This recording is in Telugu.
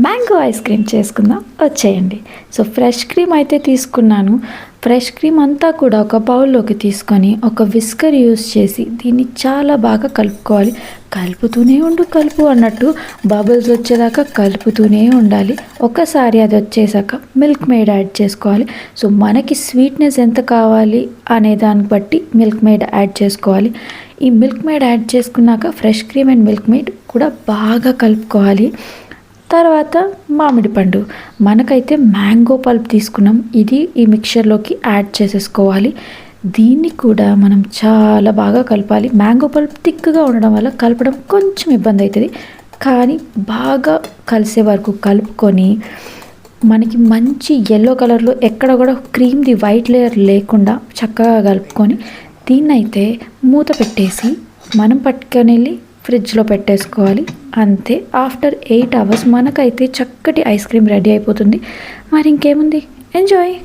మ్యాంగో ఐస్ క్రీమ్ చేసుకుందాం వచ్చేయండి. సో ఫ్రెష్ క్రీమ్ అయితే తీసుకున్నాను. ఫ్రెష్ క్రీమ్ అంతా కూడా ఒక బౌల్లోకి తీసుకొని ఒక విస్కర్ యూస్ చేసి దీన్ని చాలా బాగా కలుపుకోవాలి. కలుపుతూనే కలుపు అన్నట్టు బబుల్స్ వచ్చేదాకా కలుపుతూనే ఉండాలి. ఒకసారి అది వచ్చేసాక మిల్క్ మేడ్ యాడ్ చేసుకోవాలి. సో మనకి స్వీట్నెస్ ఎంత కావాలి అనే దాన్ని బట్టి మిల్క్ మేడ్ యాడ్ చేసుకోవాలి. ఈ మిల్క్ మేడ్ యాడ్ చేసుకున్నాక fresh cream and milk made కూడా బాగా కలుపుకోవాలి. తర్వాత మామిడి పండు, మనకైతే మ్యాంగో పల్ప్ తీసుకున్నాం, ఇది ఈ మిక్చర్లోకి యాడ్ చేసేసుకోవాలి. దీన్ని కూడా మనం చాలా బాగా కలపాలి. మ్యాంగో పల్ప్ థిక్గా ఉండడం వల్ల కలపడం కొంచెం ఇబ్బంది అవుతుంది, కానీ బాగా కలిసే వరకు కలుపుకొని మనకి మంచి ఎల్లో కలర్లో ఎక్కడ కూడా క్రీమ్ది వైట్ లేయర్ లేకుండా చక్కగా కలుపుకొని దీన్నైతే మూత పెట్టేసి మనం పట్టుకొని వెళ్ళి ఫ్రిడ్జ్లో పెట్టేసుకోవాలి. అంతే, ఆఫ్టర్ 8 hours మనకైతే చక్కటి ఐస్ క్రీమ్ రెడీ అయిపోతుంది. మరి ఇంకేముంది, ఎంజాయ్.